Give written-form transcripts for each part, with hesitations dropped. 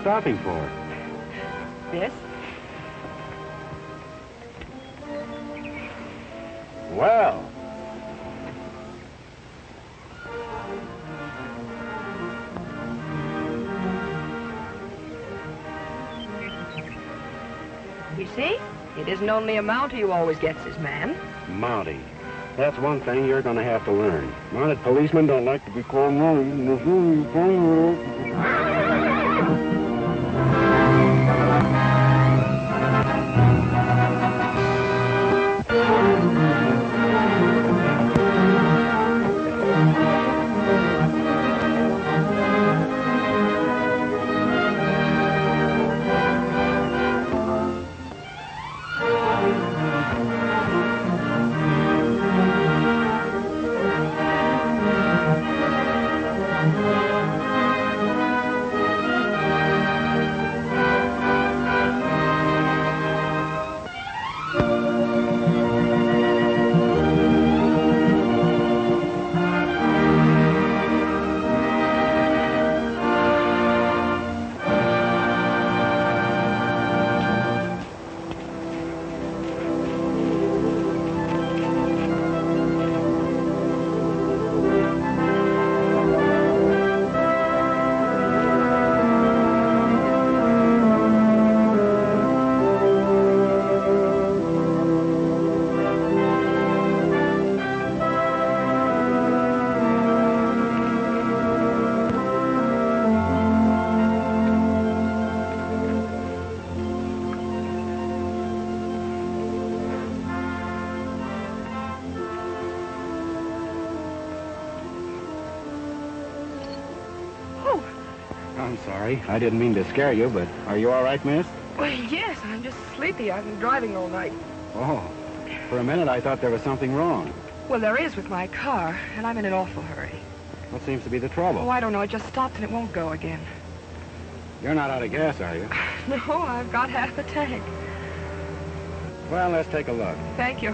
stopping for? This? Well. You see? It isn't only a Mountie who always gets his man. Mountie. That's one thing you're going to have to learn. Mounted policemen don't like to be called Mountie. I'm sorry. I didn't mean to scare you, but are you all right, miss? Well, yes, I'm just sleepy. I've been driving all night. Oh, for a minute I thought there was something wrong. Well, there is with my car, and I'm in an awful hurry. What seems to be the trouble? Oh, I don't know. It just stopped and it won't go again. You're not out of gas, are you? No, I've got half a tank. Well, let's take a look. Thank you.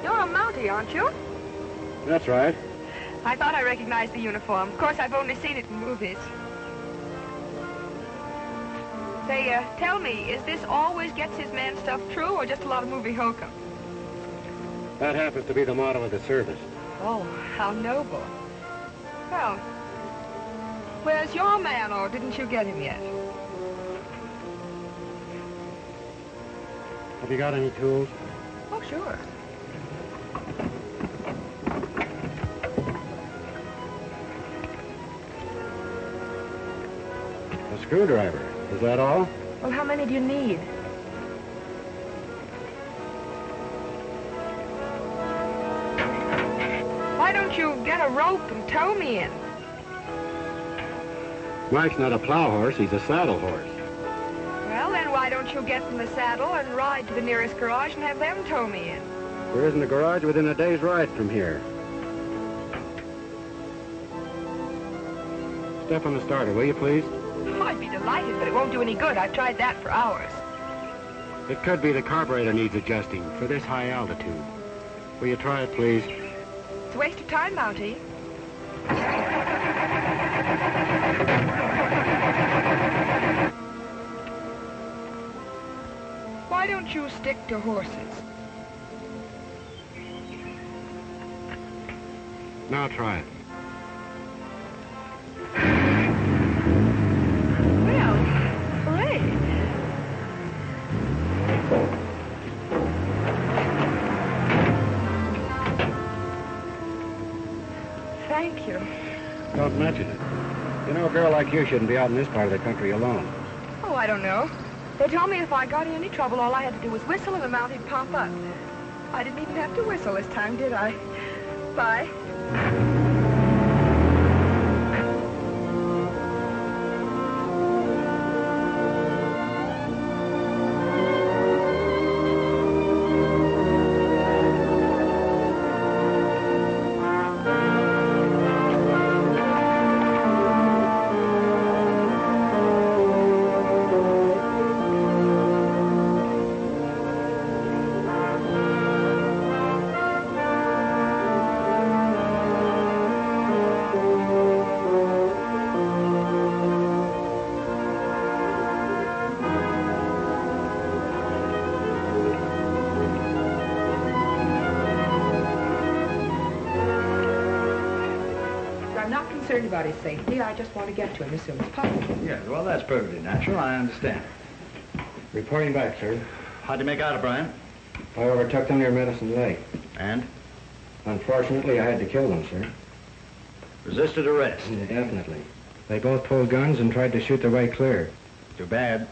You're a Mountie, aren't you? That's right. I thought I recognized the uniform. Of course, I've only seen it in movies. Say, tell me, is this always gets his man stuff true or just a lot of movie hokum? That happens to be the motto of the service. Oh, how noble. Well, where's your man, or didn't you get him yet? Have you got any tools? Oh, sure. A screwdriver. Is that all? Well, how many do you need? Why don't you get a rope and tow me in? Mike's not a plow horse, he's a saddle horse. Well, then why don't you get in the saddle and ride to the nearest garage and have them tow me in? There isn't a garage within a day's ride from here. Step on the starter, will you, please? Oh, I'd be delighted, but it won't do any good. I've tried that for hours. It could be the carburetor needs adjusting for this high altitude. Will you try it, please? It's a waste of time, Mountie. Why don't you stick to horses? Now try it. Well, hooray. Thank you. Don't mention it. You know, a girl like you shouldn't be out in this part of the country alone. Oh, I don't know. They told me if I got in any trouble, all I had to do was whistle and the Mountie'd pop up. I didn't even have to whistle this time, did I? Bye. concerned about his safety. I just want to get to him as soon as possible. Yes, well, that's perfectly natural. I understand. Reporting back, sir. How'd you make out, O'Brien? I overtook them near Medicine Lake. And? Unfortunately, I had to kill them, sir. Resisted arrest. Definitely. They both pulled guns and tried to shoot their way clear. Too bad.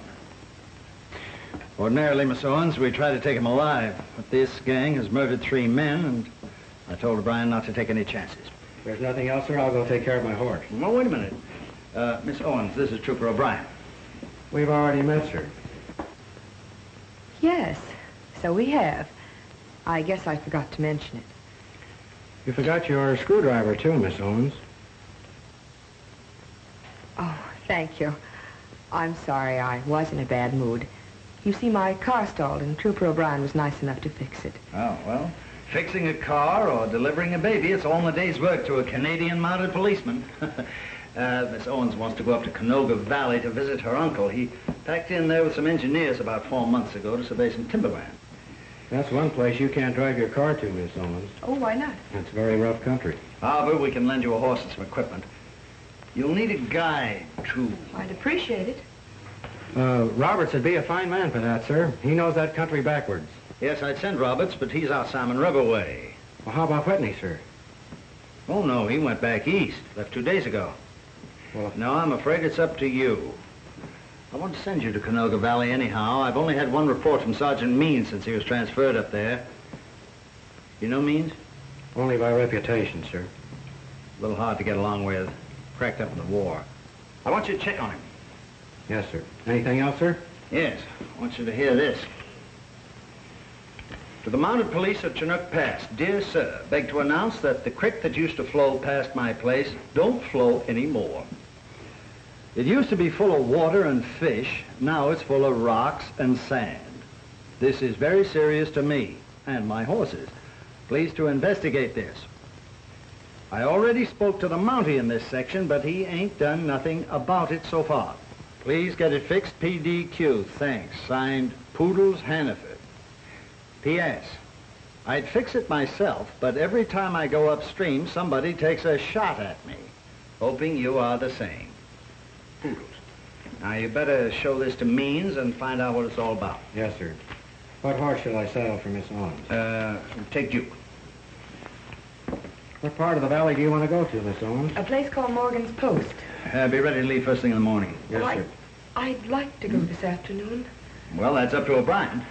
Ordinarily, Miss Owens, we try to take him alive. But this gang has murdered 3 men, and I told O'Brien not to take any chances. If there's nothing else, sir, I'll go take care of my horse. Well, wait a minute. Miss Owens, this is Trooper O'Brien. We've already met, sir. Yes, so we have. I guess I forgot to mention it. You forgot your screwdriver, too, Miss Owens. Oh, thank you. I'm sorry, I was in a bad mood. You see, my car stalled, and Trooper O'Brien was nice enough to fix it. Oh, well, fixing a car or delivering a baby, it's all in a day's work to a Canadian mounted policeman. Miss Owens wants to go up to Canoga Valley to visit her uncle. He packed in there with some engineers about 4 months ago to survey some timberland. That's one place you can't drive your car to, Miss Owens. Oh, why not? It's very rough country. However, we can lend you a horse and some equipment. You'll need a guide, too. I'd appreciate it. Roberts would be a fine man for that, sir. He knows that country backwards. Yes, I'd send Roberts, but he's out Salmon River way. Well, how about Whitney, sir? Oh, no, he went back east. Left 2 days ago. Well, No, I'm afraid it's up to you. I want to send you to Canoga Valley anyhow. I've only had one report from Sergeant Means since he was transferred up there. You know Means? only by reputation, sir. A little hard to get along with. Cracked up in the war. I want you to check on him. Yes, sir. Anything else, sir? Yes, I want you to hear this. To the mounted police at Chinook Pass, dear sir, beg to announce that the creek that used to flow past my place don't flow anymore. It used to be full of water and fish. Now it's full of rocks and sand. This is very serious to me and my horses. Please to investigate this. I already spoke to the Mountie in this section, but he ain't done nothing about it so far. Please get it fixed, PDQ. Thanks. Signed, Poodles Hannaford. P.S. I'd fix it myself, but every time I go upstream, somebody takes a shot at me. Hoping you are the same. Poodles. Now, you better show this to Means and find out what it's all about. Yes, sir. What horse shall I saddle for Miss Owens? Take Duke. What part of the valley do you want to go to, Miss Owens? A place called Morgan's Post. Be ready to leave first thing in the morning. Yes, Well, sir. I'd like to go this afternoon. Well, that's up to O'Brien.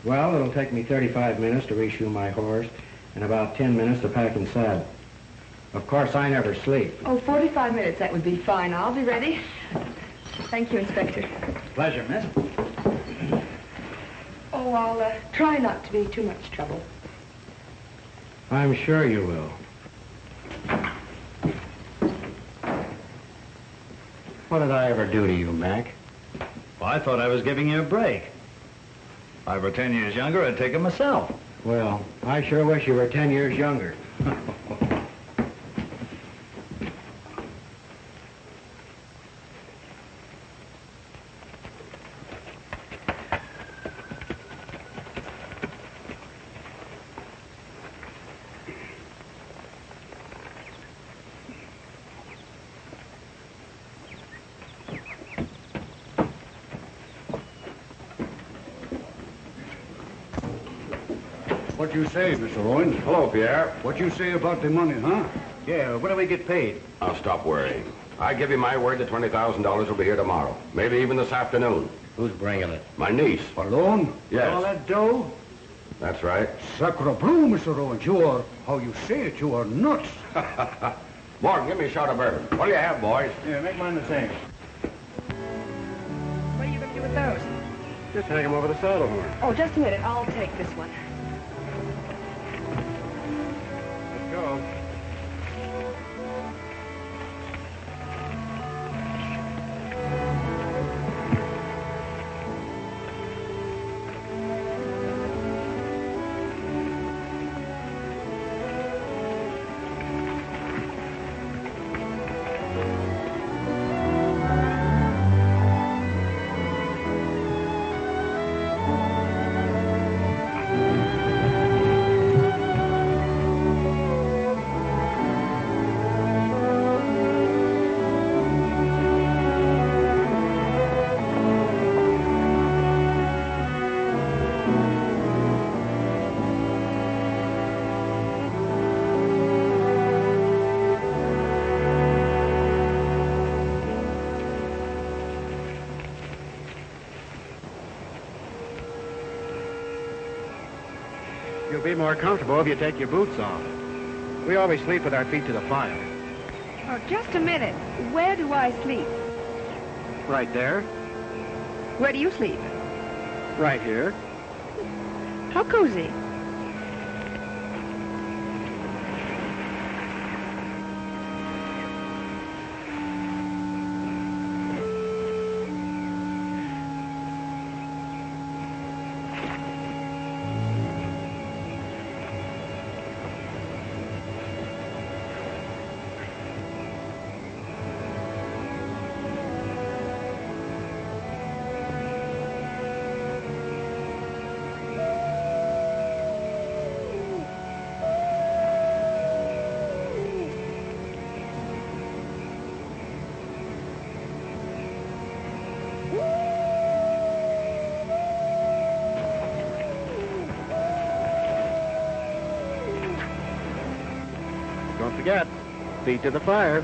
Well, it'll take me 35 minutes to reshoe my horse and about 10 minutes to pack and saddle. Of course, I never sleep. Oh, 45 minutes, that would be fine. I'll be ready. Thank you, Inspector. Pleasure, miss. Oh, I'll try not to be too much trouble. I'm sure you will. What did I ever do to you, Mac? Well, I thought I was giving you a break. If I were 10 years younger, I'd take it myself. Well, I sure wish you were 10 years younger. What you say, Mr. Owens? Hello, Pierre. What you say about the money, huh? Yeah, when do we get paid? I'll stop worrying. I give you my word that $20,000 will be here tomorrow. Maybe even this afternoon. Who's bringing it? My niece. Alone? Yes. All that dough? That's right. Sacre bleu, Mr. Owens. You are, how you say it, you are nuts. Morgan, give me a shot of bourbon. What do you have, boys? Yeah, make mine the same. What are you going to do with those? Just hang him over the saddle horn. Oh, just a minute. I'll take this one. Let's go. It'll be more comfortable if you take your boots off. We always sleep with our feet to the fire. Oh, just a minute. Where do I sleep? Right there. Where do you sleep? Right here. How cozy. Don't forget, feet to the fire.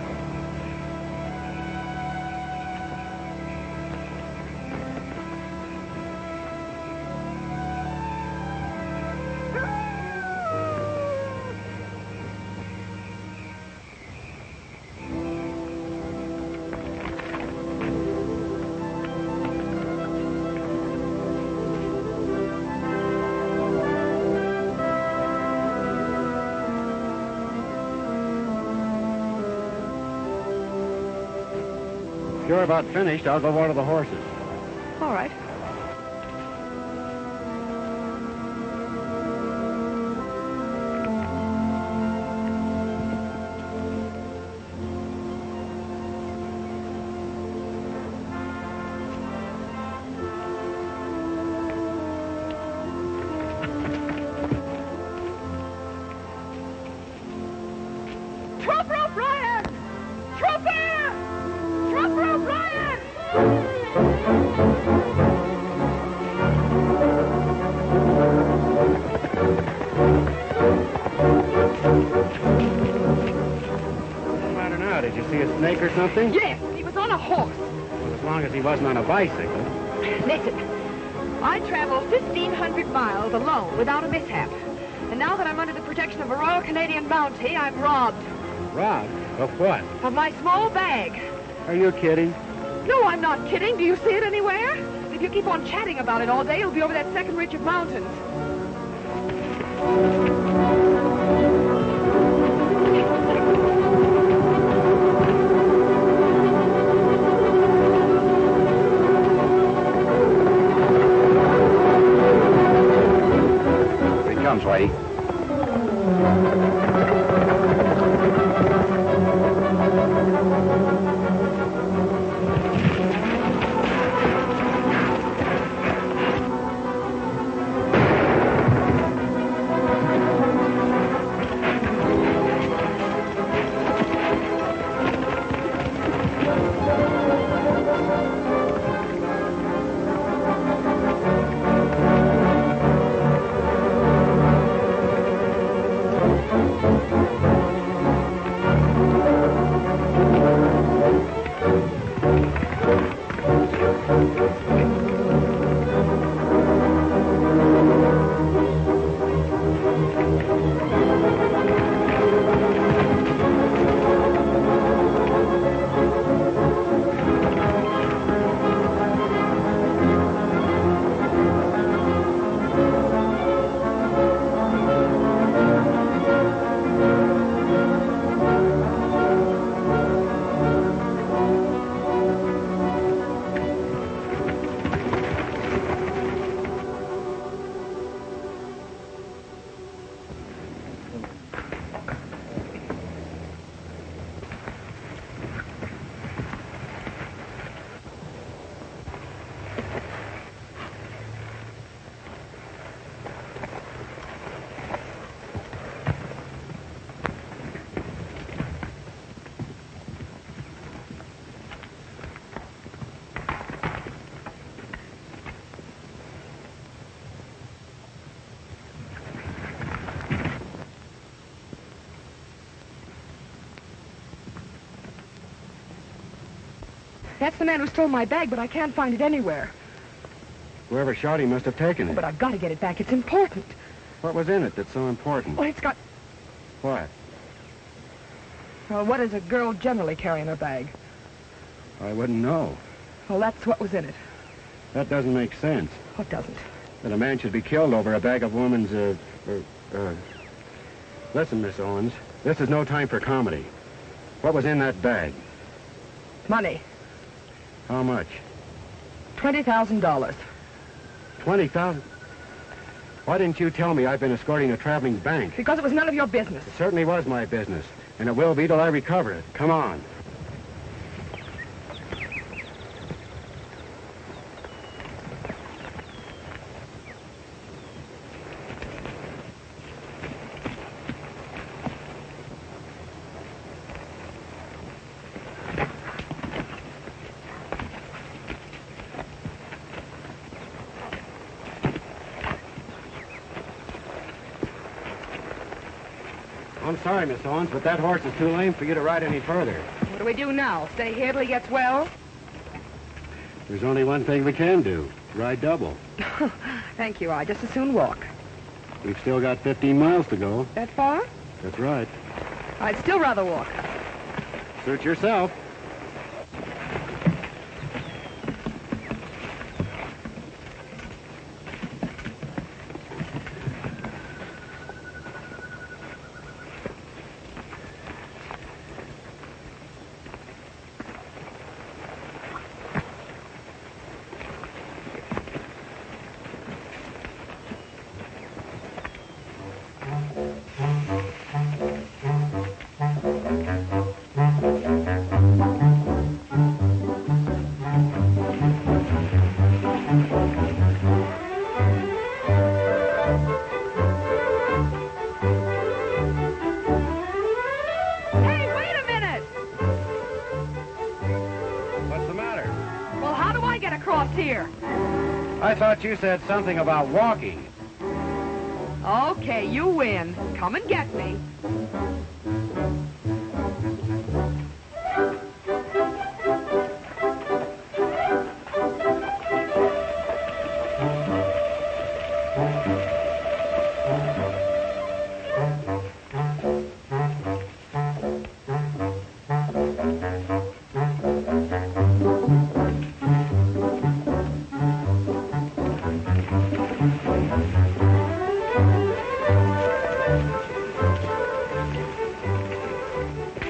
If you're about finished, I'll go water the horses. All right. Trooper O'Brien! Trooper! Trooper O'Brien! What's the matter now? Did you see a snake or something? Yes, he was on a horse. Well, as long as he wasn't on a bicycle. Listen, I traveled 1,500 miles alone without a mishap. And now that I'm under the protection of a Royal Canadian Mountie, I'm robbed. Robbed? Of what? Of my small bag. Are you kidding? No, I'm not kidding. Do you see it anywhere? If you keep on chatting about it all day, you'll be over that second ridge of mountains. Here he comes, Whitey. That's the man who stole my bag, but I can't find it anywhere. Whoever shot him must have taken it. But I've got to get it back. It's important. What was in it that's so important? Well, it's got... What? Well, what does a girl generally carry in her bag? I wouldn't know. Well, that's what was in it. That doesn't make sense. What doesn't? That a man should be killed over a bag of woman's, Listen, Miss Owens, this is no time for comedy. What was in that bag? Money. How much? $20,000. 20,000? Why didn't you tell me I've been escorting a traveling bank? Because it was none of your business. It certainly was my business, and it will be till I recover it. Come on. I'm sorry, Miss Owens, but that horse is too lame for you to ride any further. What do we do now? Stay here till he gets well? There's only one thing we can do. Ride double. Thank you. I'd just as soon walk. We've still got 15 miles to go. That far? That's right. I'd still rather walk. Suit yourself. Here. I thought you said something about walking. Okay, you win. Come and get me.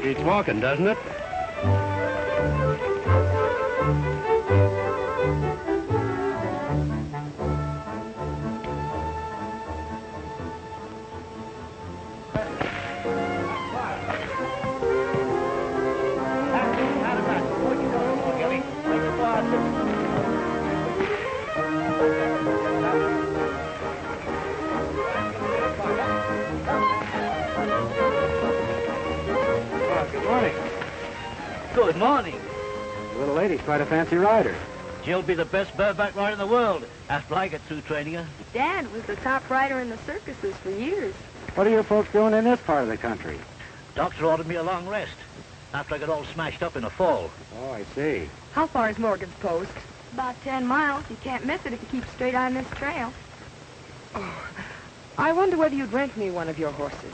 Beats walking, doesn't it? Good morning. The little lady's quite a fancy rider. She'll be the best bareback rider in the world after I get through training her. Dad was the top rider in the circuses for years. What are you folks doing in this part of the country? Doctor ordered me a long rest after I got all smashed up in a fall. Oh, I see. How far is Morgan's post? About 10 miles. You can't miss it if you keep straight on this trail. Oh, I wonder whether you'd rent me one of your horses.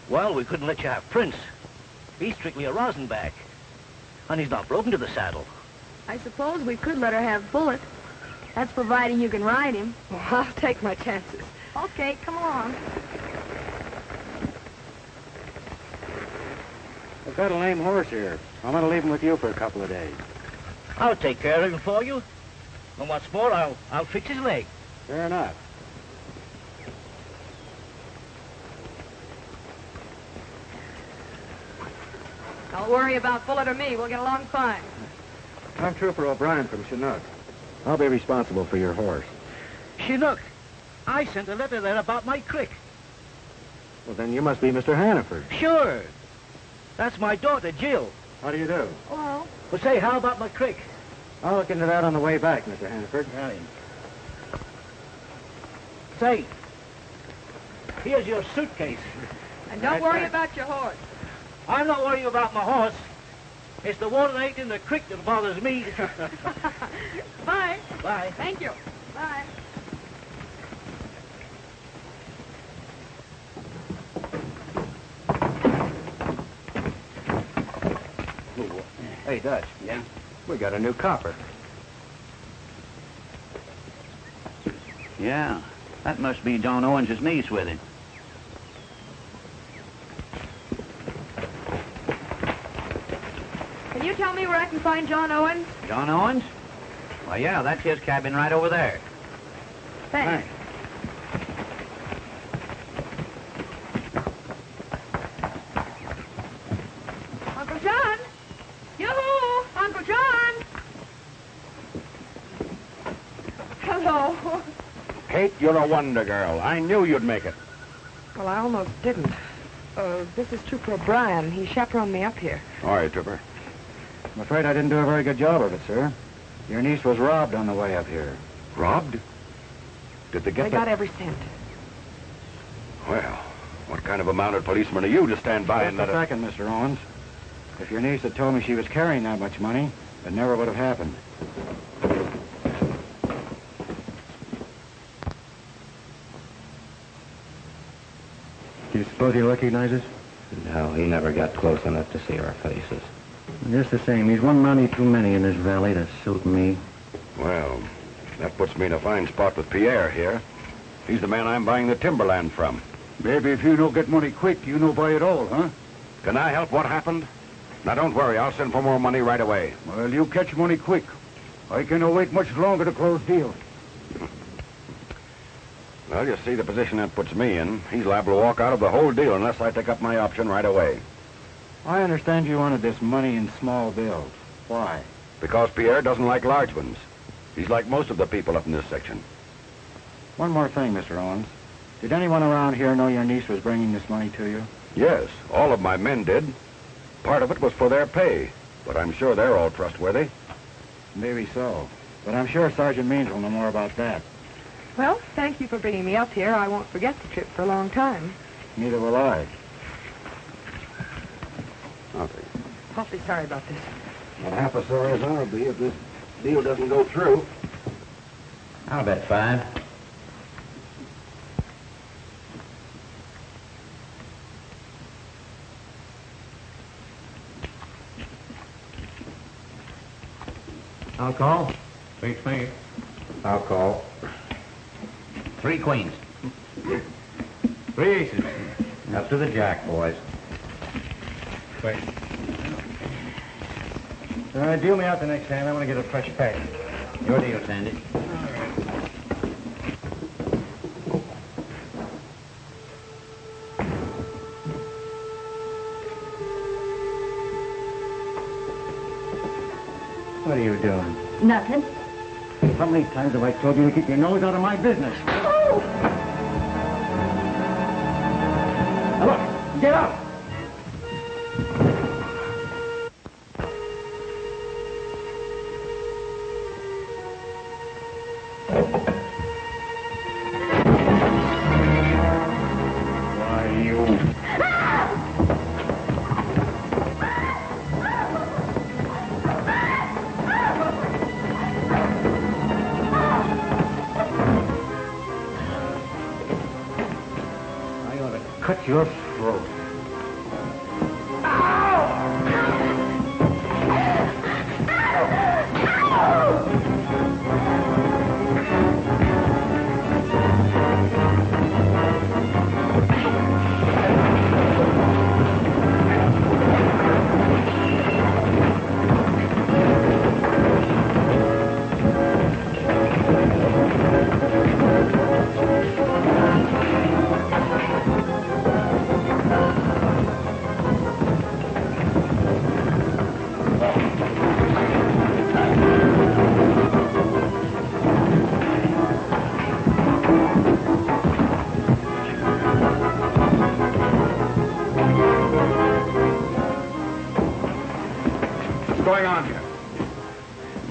Well, we couldn't let you have Prince. He's strictly a rosinback. And he's not broken to the saddle. I suppose we could let her have Bullet. That's providing you can ride him. Well, I'll take my chances. Okay, come along. I've got a lame horse here. I'm going to leave him with you for a couple of days. I'll take care of him for you. And what's more, I'll fix his leg. Fair enough. Don't worry about Bullet or me. We'll get along fine. I'm Trooper O'Brien from Chinook. I'll be responsible for your horse. Chinook, I sent a letter there about my crick. Well, then you must be Mr. Hannaford. Sure. That's my daughter, Jill. How do you do? Well, Well, say, how about my crick? I'll look into that on the way back, Mr. Hannaford. Right. Say, here's your suitcase. And don't worry about your horse. I'm not worrying about my horse. It's the water that ain't in the creek that bothers me. Bye. Bye. Thank you. Bye. Hey, Dutch. Yeah? We got a new copper. Yeah. That must be John Owens' niece with him. Can you tell me where I can find John Owens? John Owens? Well, yeah, that's his cabin right over there. Thanks. Uncle John! Yoo-hoo! Uncle John! Hello. Kate, you're a wonder girl. I knew you'd make it. Well, I almost didn't. This is Trooper O'Brien. He chaperoned me up here. All right, Trooper. I'm afraid I didn't do a very good job of it, sir. Your niece was robbed on the way up here. Robbed? Did they get They got every cent. Well, what kind of a mounted policeman are you to stand by and Just let a it... second, Mr. Owens. If your niece had told me she was carrying that much money, it never would have happened. Do you suppose he recognizes? No, he never got close enough to see our faces. Just the same, he's one Mountie too many in this valley to suit me. Well, that puts me in a fine spot with Pierre here. He's the man I'm buying the timberland from. Maybe if you don't get money quick, you no buy it all, huh? Can I help what happened? Now, don't worry. I'll send for more money right away. Well, you catch money quick. I cannot wait much longer to close deal. Well, you see the position that puts me in. He's liable to walk out of the whole deal unless I take up my option right away. I understand you wanted this money in small bills. Why? Because Pierre doesn't like large ones. He's like most of the people up in this section. One more thing, Mr. Owens. Did anyone around here know your niece was bringing this money to you? Yes, all of my men did. Part of it was for their pay, but I'm sure they're all trustworthy. Maybe so. But I'm sure Sergeant Means will know more about that. Well, thank you for bringing me up here. I won't forget the trip for a long time. Neither will I. Nothing. Awfully sorry about this. Not half as sorry as I'll be if this deal doesn't go through. I'll bet 5. I'll call. Beats me. I'll call. 3 queens. 3 aces. Up to the jack, boys. Wait. All right, deal me out the next hand. I want to get a fresh pack. Your deal, Sandy. What are you doing? Nothing. How many times have I told you to keep your nose out of my business? Oh! Now look, get out! Why, you... Cut your throat. Going on here?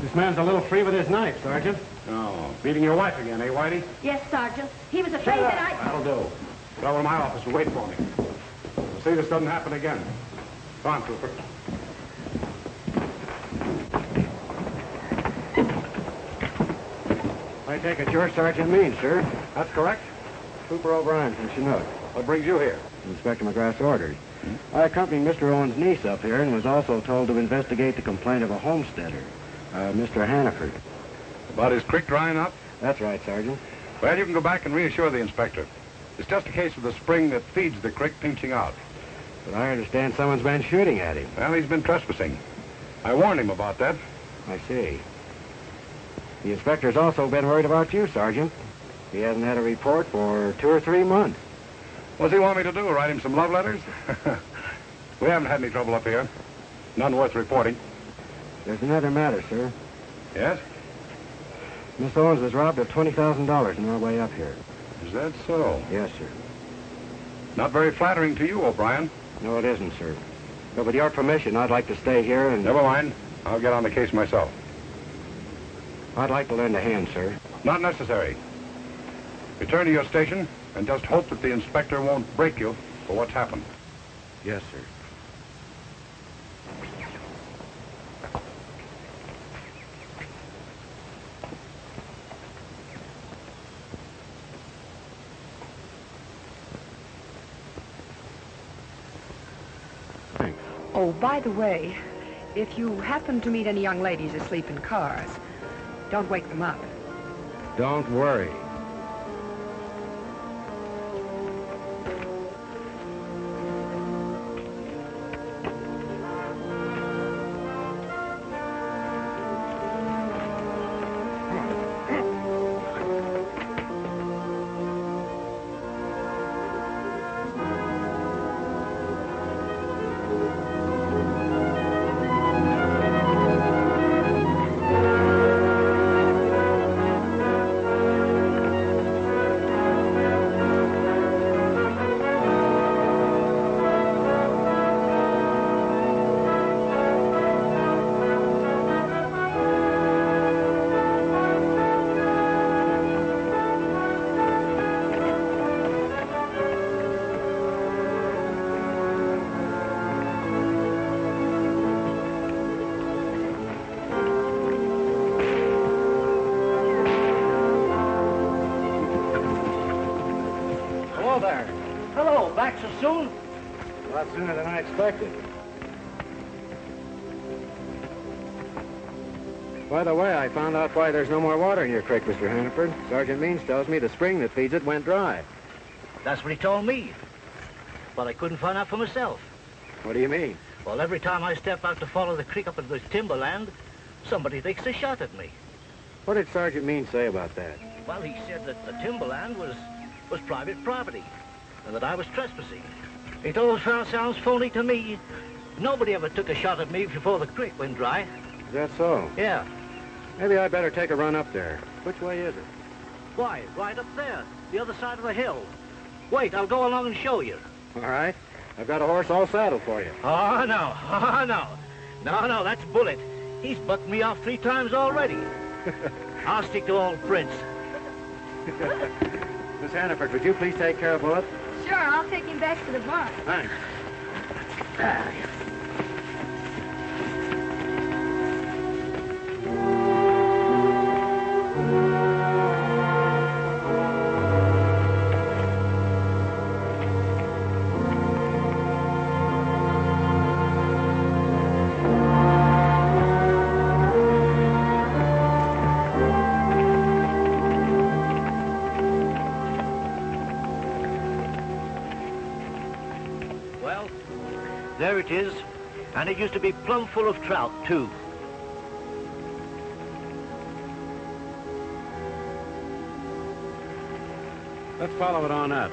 This man's a little free with his knife, Sergeant. Oh, beating your wife again, eh, Whitey? Yes, Sergeant. He was afraid that I... That'll do. Get over to my office and wait for me. We'll see this doesn't happen again. Come on, Trooper. I take it you're Sergeant Means, sir. That's correct. Trooper O'Brien from Chinook. What brings you here? Inspector McGrath's orders. I accompanied Mr. Owen's niece up here and was also told to investigate the complaint of a homesteader, Mr. Hannaford. About his creek drying up? That's right, Sergeant. Well, you can go back and reassure the inspector. It's just a case of the spring that feeds the creek pinching out. But I understand someone's been shooting at him. Well, he's been trespassing. I warned him about that. I see. The inspector's also been worried about you, Sergeant. He hasn't had a report for 2 or 3 months. What does he want me to do, write him some love letters? We haven't had any trouble up here. None worth reporting. There's another matter, sir. Yes? Miss Owens was robbed of $20,000 on our way up here. Is that so? Yes, sir. Not very flattering to you, O'Brien. No, it isn't, sir. But with your permission, I'd like to stay here and... Never mind. I'll get on the case myself. I'd like to lend a hand, sir. Not necessary. Return to your station and just hope that the inspector won't break you for what's happened. Yes, sir. Thanks. Oh, by the way, if you happen to meet any young ladies asleep in cars, don't wake them up. Don't worry. Hello there. Hello, back so soon? A lot sooner than I expected. By the way, I found out why there's no more water in your creek, Mr. Hannaford. Sergeant Means tells me the spring that feeds it went dry. That's what he told me. But I couldn't find out for myself. What do you mean? Well, every time I step out to follow the creek up into this timberland, somebody takes a shot at me. What did Sergeant Means say about that? Well, he said that the timberland was private property, and that I was trespassing. It all sounds phony to me. Nobody ever took a shot at me before the creek went dry. Is that so? Yeah. Maybe I'd better take a run up there. Which way is it? Why, right up there, the other side of the hill. Wait, I'll go along and show you. All right. I've got a horse all saddled for you. Oh, no. Oh, no. No, that's Bullet. He's bucked me off 3 times already. I'll stick to old Prince. Miss Hannaford, would you please take care of Bullet? Sure, I'll take him back to the barn. Thanks. Well, there it is. And it used to be plumb full of trout, too. Let's follow it on up.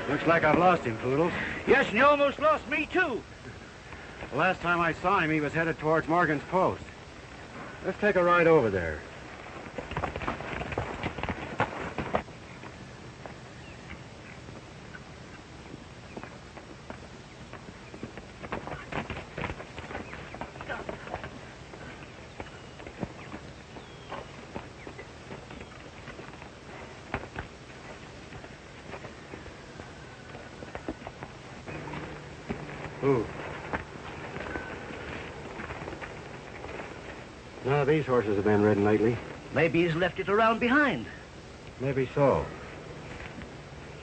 Looks like I've lost him, Poodles. Yes, and you almost lost me, too. The last time I saw him, he was headed towards Morgan's post. Let's take a ride over there. Move. None of these horses have been ridden lately. Maybe he's left it around behind. Maybe so.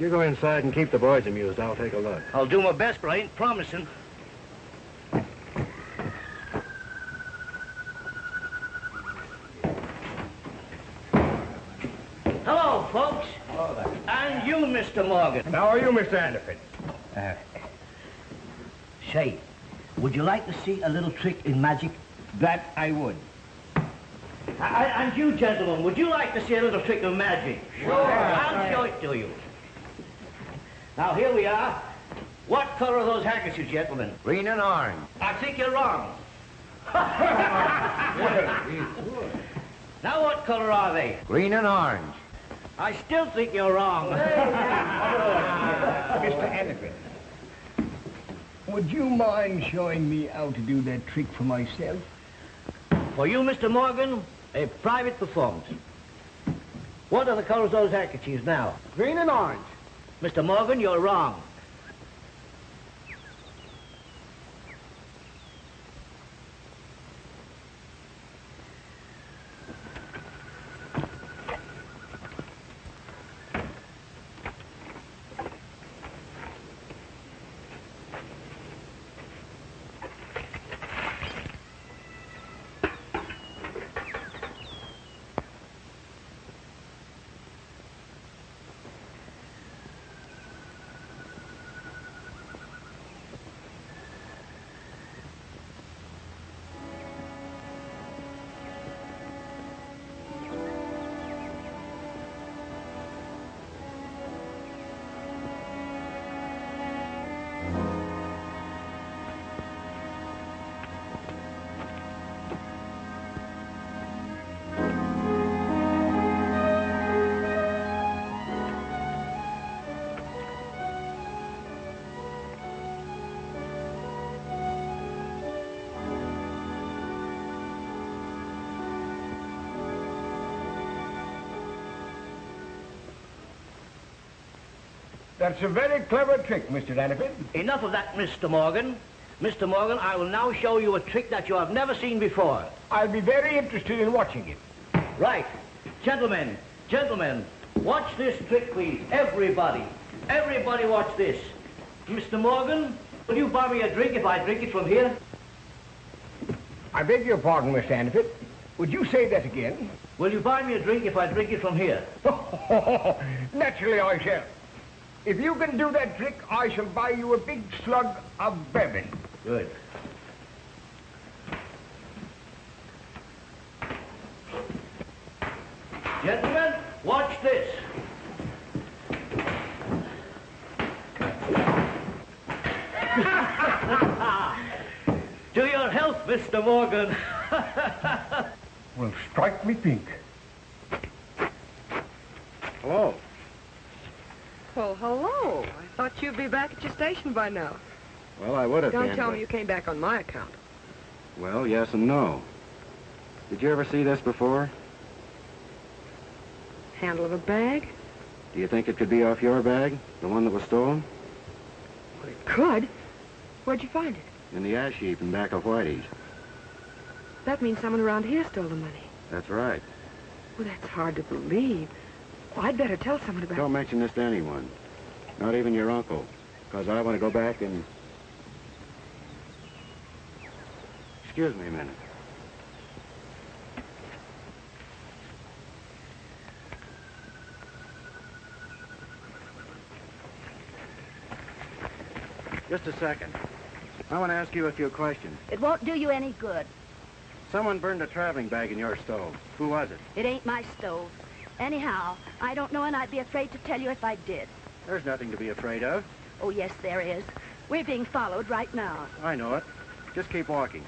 You go inside and keep the boys amused. I'll take a look. I'll do my best, but I ain't promising. Hello, folks. Hello there. And you, Mr. Morgan. How are you, Mr. Anderson? Say, would you like to see a little trick in magic? That I would. And you, gentlemen, would you like to see a little trick of magic? Sure. I'll show it to you. Now, here we are. What color are those handkerchiefs, gentlemen? Green and orange. I think you're wrong. Now, what color are they? Green and orange. I still think you're wrong. Mr. Anderson, would you mind showing me how to do that trick for myself? For you, Mr. Morgan, a private performance. What are the colors of those handkerchiefs now? Green and orange. Mr. Morgan, you're wrong. That's a very clever trick, Mr. Anderson. Enough of that, Mr. Morgan. Mr. Morgan, I will now show you a trick that you have never seen before. I'll be very interested in watching it. Right. Gentlemen, watch this trick, please. Everybody watch this. Mr. Morgan, will you buy me a drink if I drink it from here? I beg your pardon, Mr. Anderson. Would you say that again? Will you buy me a drink if I drink it from here? Naturally I shall. If you can do that trick, I shall buy you a big slug of bourbon. Good. Gentlemen, watch this. To your health, Mr. Morgan. Well, strike me pink. Hello. Well, hello. I thought you'd be back at your station by now. Well, I would have been. Don't tell me you came back on my account. Well, yes and no. Did you ever see this before? Handle of a bag? Do you think it could be off your bag? The one that was stolen? Well, it could. Where'd you find it? In the ash heap in back of Whitey's. That means someone around here stole the money. That's right. Well, that's hard to believe. Well, I'd better tell someone about it. Don't mention this to anyone. Not even your uncle. Because I want to go back and... Excuse me a minute. Just a second. I want to ask you a few questions. It won't do you any good. Someone burned a traveling bag in your stove. Who was it? It ain't my stove. Anyhow, I don't know, and I'd be afraid to tell you if I did. There's nothing to be afraid of. Oh, yes, there is. We're being followed right now. I know it. Just keep walking.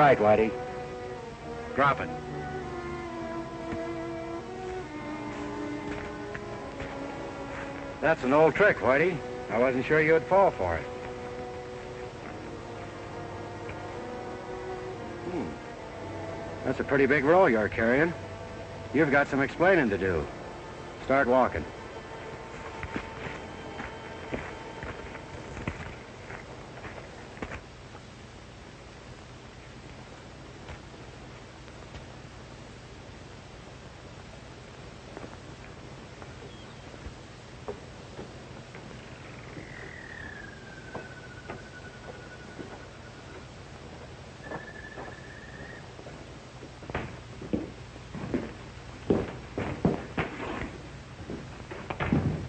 right, Whitey. Drop it. That's an old trick, Whitey. I wasn't sure you'd fall for it. That's a pretty big roll you're carrying. You've got some explaining to do. Start walking.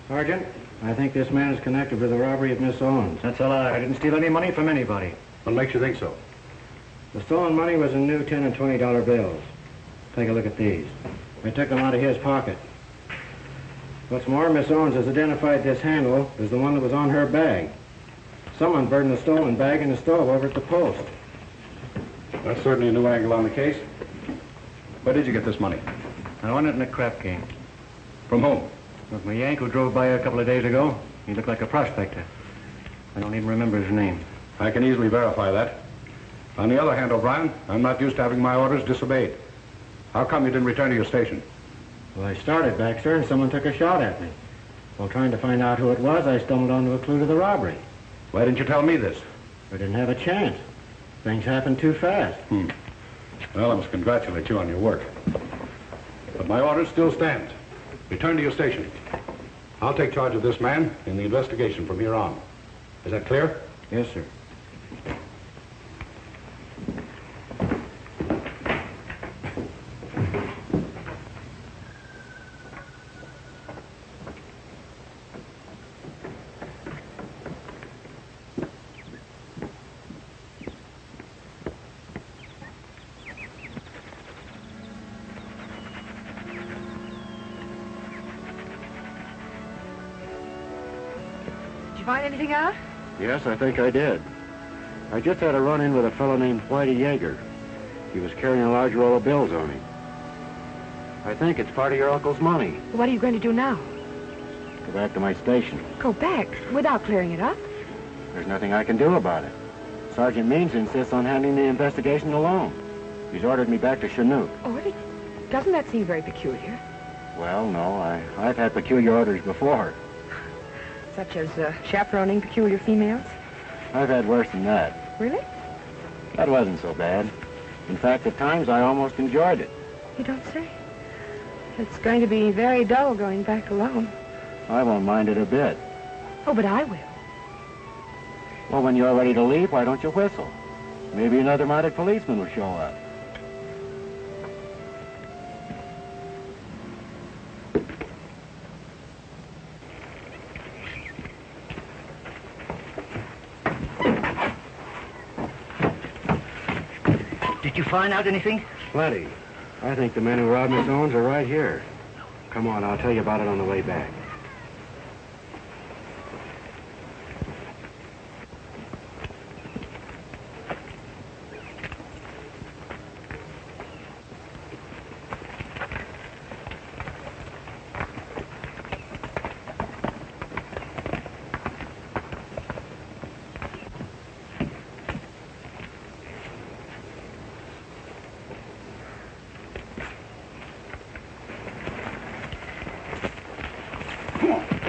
Sergeant, I think this man is connected with the robbery of Miss Owens. That's a lie. I didn't steal any money from anybody. What makes you think so? The stolen money was in new $10 and $20 bills. Take a look at these. I took them out of his pocket. What's more, Miss Owens has identified this handle as the one that was on her bag. Someone burned the stolen bag in the stove over at the post. That's certainly a new angle on the case. Where did you get this money? I won it in a crap game. From whom? Look, my Yank who drove by a couple of days ago, he looked like a prospector. I don't even remember his name. I can easily verify that. On the other hand, O'Brien, I'm not used to having my orders disobeyed. How come you didn't return to your station? Well, I started back, sir, and someone took a shot at me. While trying to find out who it was, I stumbled onto a clue to the robbery. Why didn't you tell me this? I didn't have a chance. Things happened too fast. Well, I must congratulate you on your work. But my orders still stand. Return to your station. I'll take charge of this man in the investigation from here on. Is that clear? Yes, sir. Find anything out? Yes, I think I did. I just had a run-in with a fellow named Whitey Yeager. He was carrying a large roll of bills on him. I think it's part of your uncle's money. What are you going to do now? Go back to my station. Go back without clearing it up? There's nothing I can do about it. Sergeant Means insists on handling the investigation alone. He's ordered me back to Chinook. Oh, doesn't that seem very peculiar? Well, no, I've had peculiar orders before. Such as chaperoning peculiar females? I've had worse than that. Really? That wasn't so bad. In fact, at times I almost enjoyed it. You don't say? It's going to be very dull going back alone. I won't mind it a bit. Oh, but I will. Well, when you're ready to leave, why don't you whistle? Maybe another mounted policeman will show up. Did you find out anything? Plenty. I think the men who robbed Miss Owens are right here. Come on, I'll tell you about it on the way back.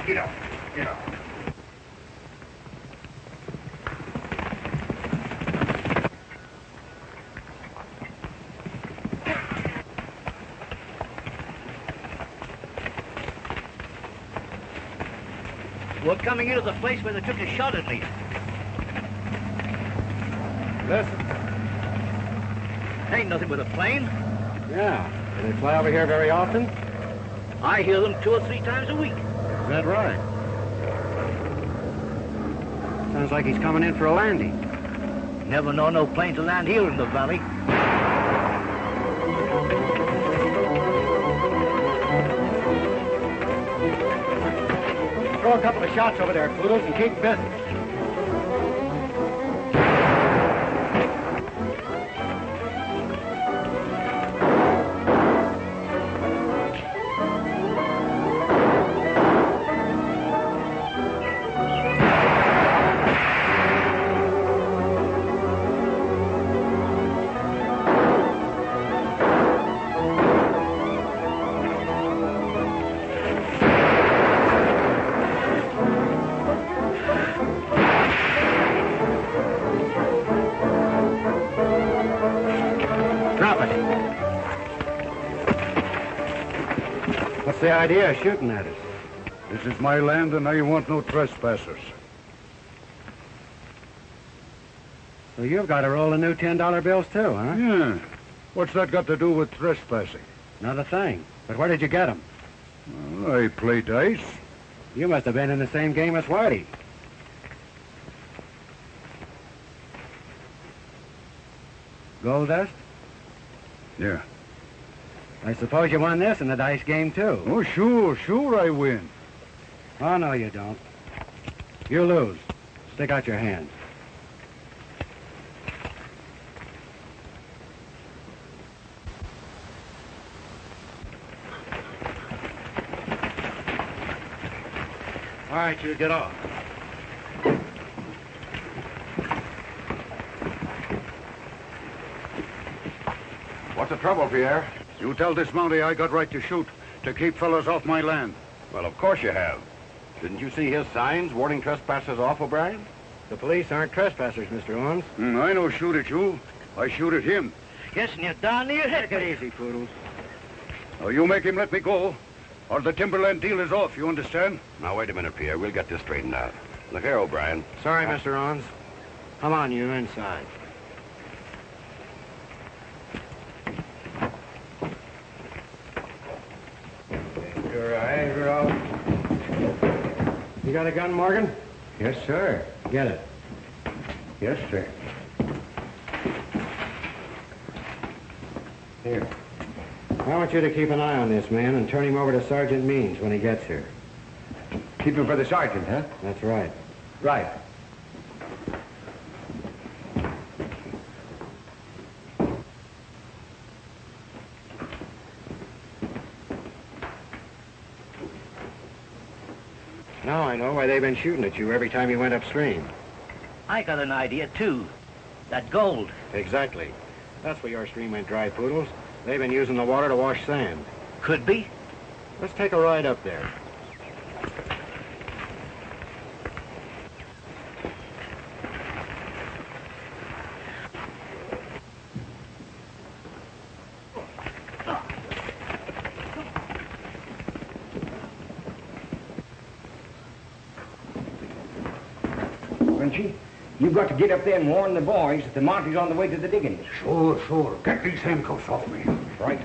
Get up. Get up. We're coming into the place where they took a shot at me. Listen. Ain't nothing with a plane. Yeah. Do they fly over here very often? I hear them 2 or 3 times a week. Is that right? Sounds like he's coming in for a landing. Never know no plane to land here in the valley. Throw a couple of shots over there, Poodles, and keep busy. What's the idea of shooting at us? This is my land, and I want no trespassers. So you've got to roll the new $10 bills too, huh? Yeah. What's that got to do with trespassing? Not a thing. But where did you get them? Well, I play dice. You must have been in the same game as Whitey. Gold dust? Yeah. I suppose you won this in the dice game, too. Oh, sure I win. Oh, no, you don't. You lose. Stick out your hand. All right, you get off. What's the trouble, Pierre? You tell this Mountie I got right to shoot, to keep fellows off my land. Well, of course you have. Didn't you see his signs warning trespassers off, O'Brien? The police aren't trespassers, Mr. Owens. I don't shoot at you. I shoot at him. Yes, and you're darn near hit. Take it easy, Poodles. Now, you make him let me go, or the timberland deal is off, you understand? Now, wait a minute, Pierre. We'll get this straightened out. Look here, O'Brien. Sorry, Mr. Owens. Come on, you inside. Your eyes are all... You got a gun, Morgan? Yes, sir. Get it. Yes, sir. Here. I want you to keep an eye on this man and turn him over to Sergeant Means when he gets here. Keep him for the sergeant, huh? That's right. Right. Now I know why they've been shooting at you every time you went upstream. I got an idea, too. That gold. Exactly. That's why your stream went dry, Poodles. They've been using the water to wash sand. Could be. Let's take a ride up there. Frenchy, you've got to get up there and warn the boys that the Monty's on the way to the diggings. Sure. Get these handcuffs off me. Right.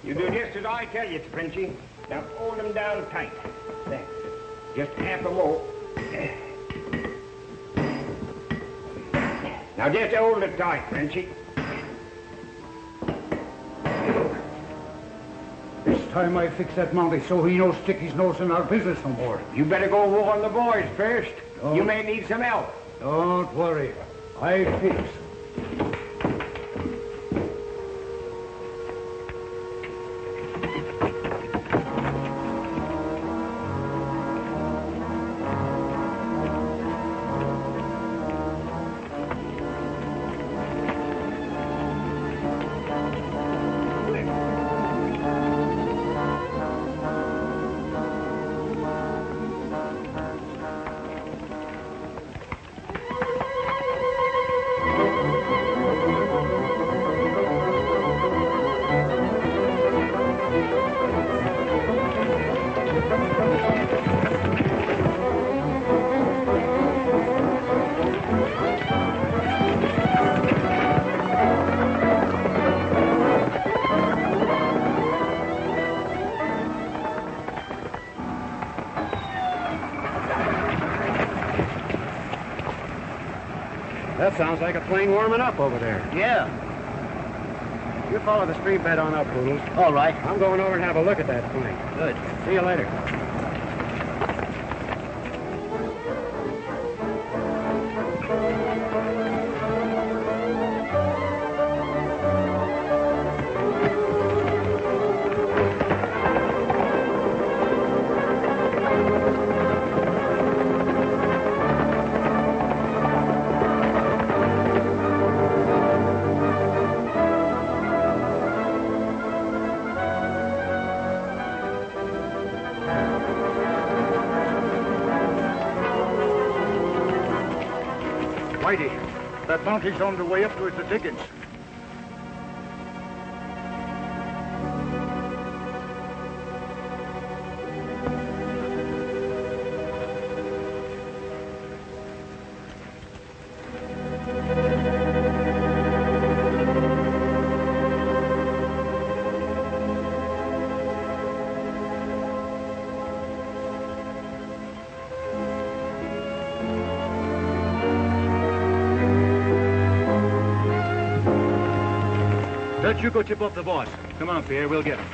You do just as I tell you, Frenchy. Now hold them down tight. There. Just half a more. Now just hold it tight, Frenchy. This time I fix that Mountie so he don't stick his nose in our business no more. You better go warn the boys first. Oh. You may need some help. Don't worry. I fix. That sounds like a plane warming up over there. Yeah. You follow the stream bed on up, Poodles. All right. I'm going over and have a look at that plane. Good. See you later. Whitey, that Mountie's on the way up towards the diggings. Let you go tip off the boss. Come on, Pierre, we'll get him.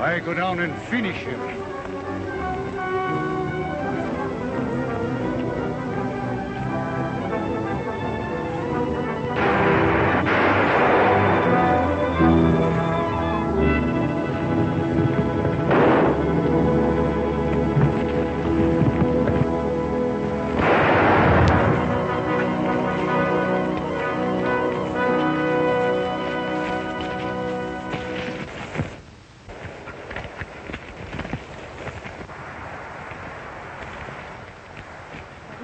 I go down and finish him.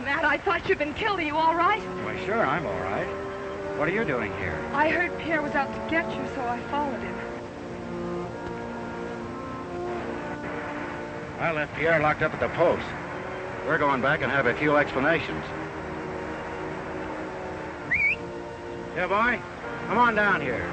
Matt, I thought you'd been killed. Are you all right? Why, sure, I'm all right. What are you doing here? I heard Pierre was out to get you, so I followed him. I left Pierre locked up at the post. We're going back and have a few explanations. Yeah, boy? Come on down here.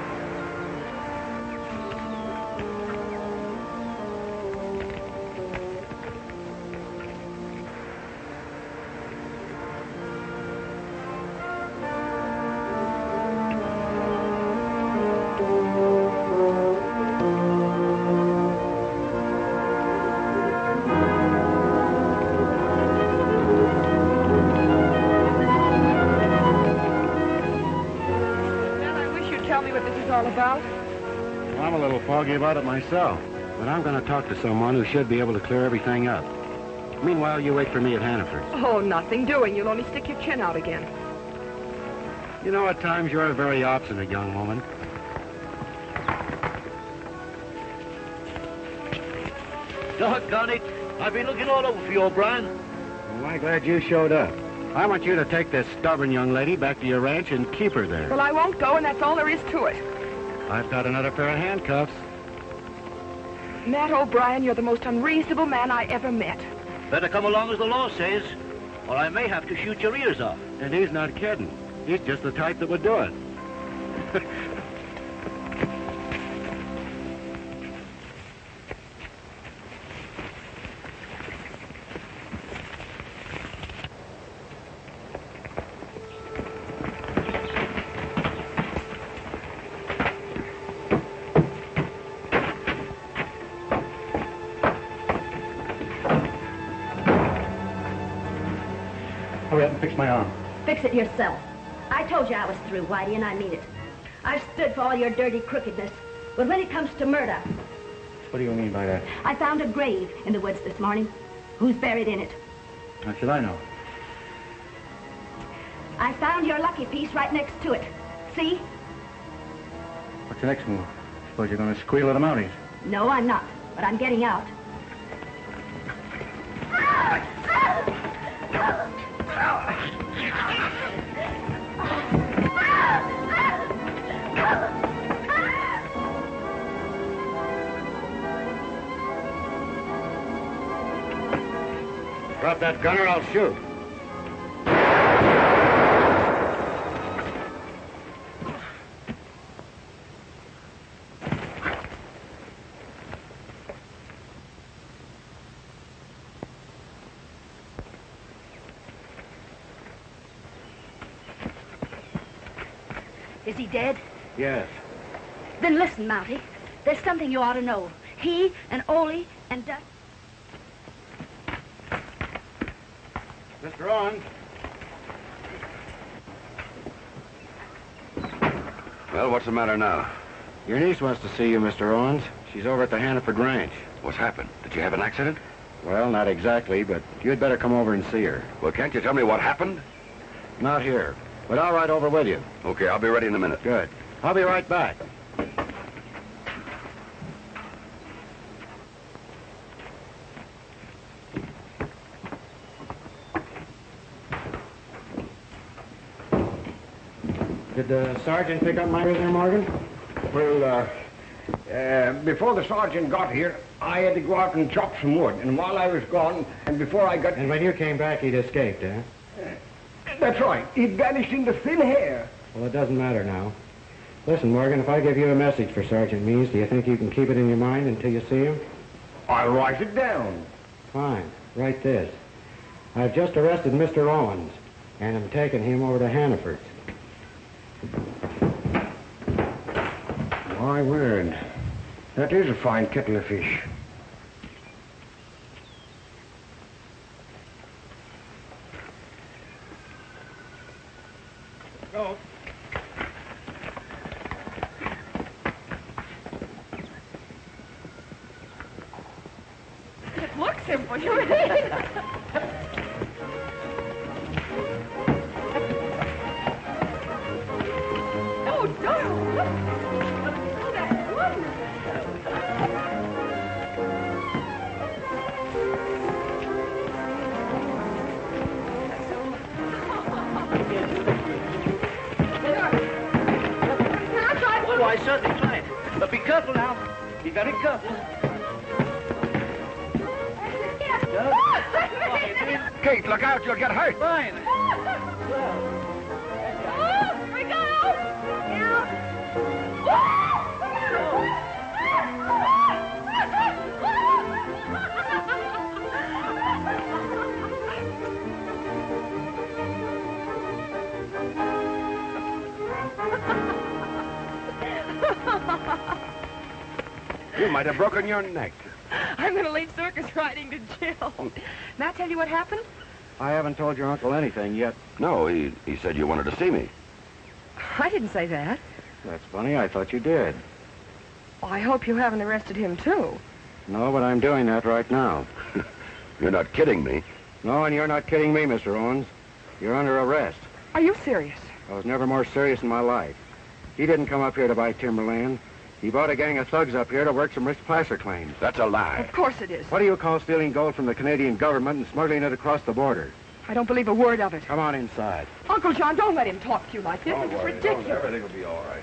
All about? Well, I'm a little foggy about it myself, but I'm going to talk to someone who should be able to clear everything up. Meanwhile, you wait for me at Hannaford's. Oh, nothing doing. You'll only stick your chin out again. You know, at times you're a very obstinate young woman. Doggone it. I've been looking all over for you, O'Brien. Well, I'm glad you showed up. I want you to take this stubborn young lady back to your ranch and keep her there. Well, I won't go, and that's all there is to it. I've got another pair of handcuffs. Matt O'Brien, you're the most unreasonable man I ever met. Better come along as the law says, or I may have to shoot your ears off. And he's not kidding. He's just the type that would do it. Hurry up and fix my arm. Fix it yourself. I told you I was through, Whitey, and I mean it. I've stood for all your dirty crookedness. But when it comes to murder... What do you mean by that? I found a grave in the woods this morning. Who's buried in it? How should I know? I found your lucky piece right next to it. See? What's the next move? Suppose you're going to squeal at the Mounties. No, I'm not. But I'm getting out. Drop that gun or I'll shoot. Is he dead? Yes. Then listen, Mountie. There's something you ought to know. He and Ole and Dutch... Mr. Owens. Well, what's the matter now? Your niece wants to see you, Mr. Owens. She's over at the Hannaford Ranch. What's happened? Did you have an accident? Well, not exactly, but you'd better come over and see her. Well, can't you tell me what happened? Not here, but I'll ride over with you. Okay, I'll be ready in a minute. Good. I'll be right back. Did the sergeant pick up my prisoner, Morgan? Well, before the sergeant got here, I had to go out and chop some wood. And while I was gone, and before I got... And when you came back, he'd escaped, eh? That's right. He vanished into thin air. Well, it doesn't matter now. Listen, Morgan, if I give you a message for Sergeant Means, do you think you can keep it in your mind until you see him? I'll write it down. Fine. Write this. I've just arrested Mr. Owens, and I'm taking him over to Hannaford's. My word. That is a fine kettle of fish. Go. It looks simple, you mean? Oh, darling, look. Oh, that's wonderful. Can I try? Oh, I certainly try it. But be careful now. Be very careful. Kate, look out, you'll get hurt. Fine. Oh, here we go. You might have broken your neck. I'm going to leave circus riding to Jill. May I tell you what happened? I haven't told your uncle anything yet. No, he said you wanted to see me. I didn't say that. That's funny. I thought you did. I hope you haven't arrested him, too. No, but I'm doing that right now. You're not kidding me. No, and you're not kidding me, Mr. Owens. You're under arrest. Are you serious? I was never more serious in my life. He didn't come up here to buy timberland. He brought a gang of thugs up here to work some rich placer claims. That's a lie. Of course it is. What do you call stealing gold from the Canadian government and smuggling it across the border? I don't believe a word of it. Come on inside. Uncle John, don't let him talk to you like this. It's ridiculous. Everything will be all right.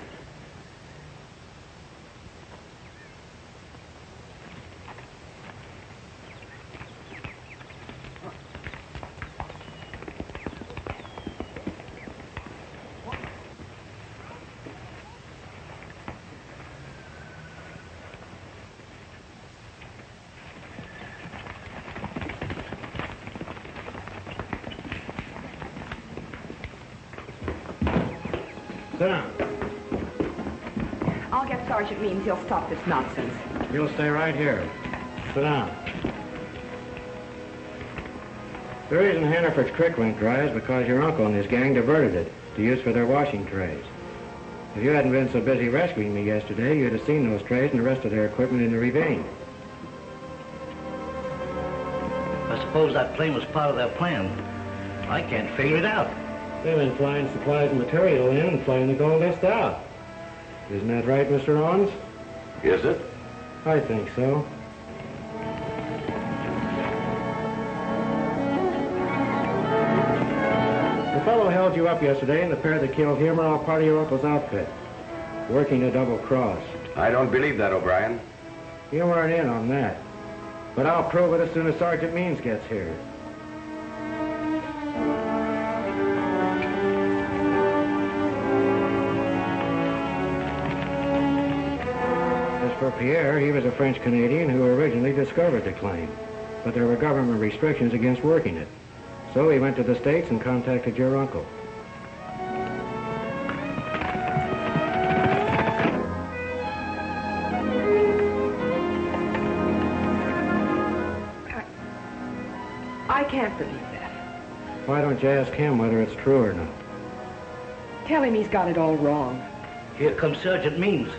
Sit down. I'll get Sergeant Means. He'll stop this nonsense. You'll stay right here. Sit down. The reason Hannaford's creek went dry is because your uncle and his gang diverted it to use for their washing trays. If you hadn't been so busy rescuing me yesterday, you'd have seen those trays and the rest of their equipment in the ravine. I suppose that plane was part of their plan. I can't figure it out. They've been flying supplies and material in and flying the gold dust out. Isn't that right, Mr. Owens? Is it? I think so. The fellow held you up yesterday, and the pair that killed him are all part of your uncle's outfit, working a double cross. I don't believe that, O'Brien. You weren't in on that. But I'll prove it as soon as Sergeant Means gets here. for Pierre, he was a French-Canadian who originally discovered the claim. But there were government restrictions against working it. So he went to the States and contacted your uncle. I can't believe that. Why don't you ask him whether it's true or not? Tell him he's got it all wrong. Here comes Sergeant Means.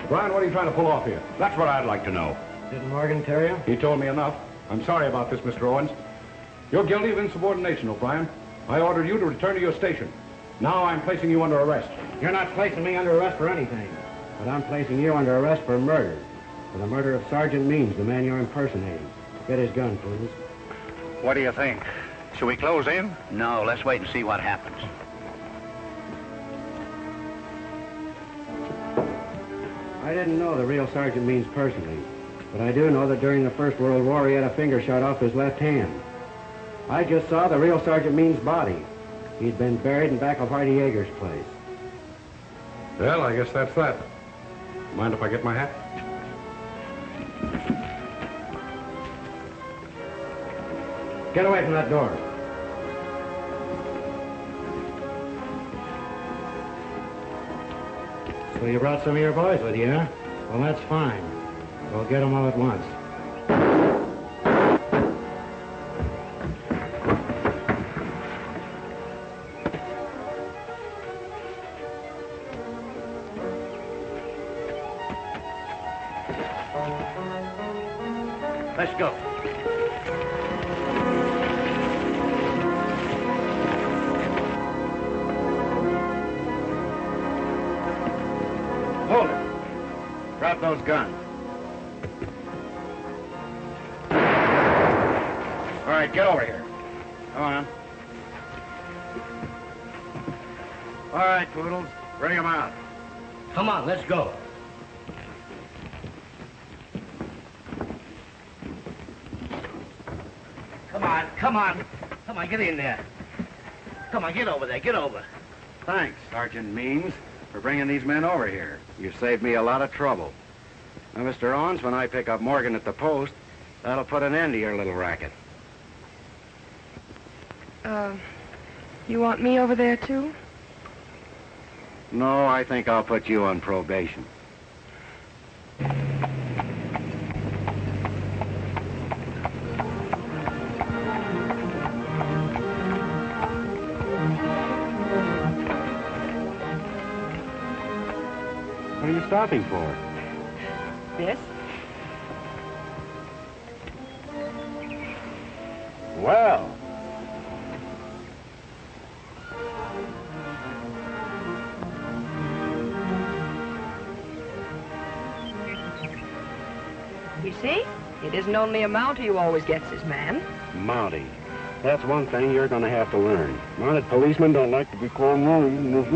Brian, what are you trying to pull off here? That's what I'd like to know. Didn't Morgan tell you? He told me enough. I'm sorry about this, Mr. Owens. You're guilty of insubordination, O'Brien. I ordered you to return to your station. Now I'm placing you under arrest. You're not placing me under arrest for anything. But I'm placing you under arrest for murder. For the murder of Sergeant Means, the man you're impersonating. Get his gun, please. What do you think? Should we close in? No, let's wait and see what happens. I didn't know the real Sergeant Means personally, but I do know that during the First World War he had a finger shot off his left hand. I just saw the real Sergeant Means' body. He'd been buried in back of Hardy Yeager's place. Well, I guess that's that. Mind if I get my hat? Get away from that door. So you brought some of your boys with you, huh? Well, that's fine. We'll get them all at once. Let's go. Hold it. Drop those guns. All right, get over here. Come on. All right, Poodles. Bring them out. Come on, let's go. Come on, come on. Come on, get in there. Come on, get over there, get over. Thanks, Sergeant Means, for bringing these men over here. You saved me a lot of trouble. Now, Mr. Owens, when I pick up Morgan at the post, that'll put an end to your little racket. You want me over there, too? No, I think I'll put you on probation. What are you stopping for? This? Well. You see? It isn't only a Mountie who always gets his man. Mountie. That's one thing you're going to have to learn. Mounted policemen don't like to be called Mounties.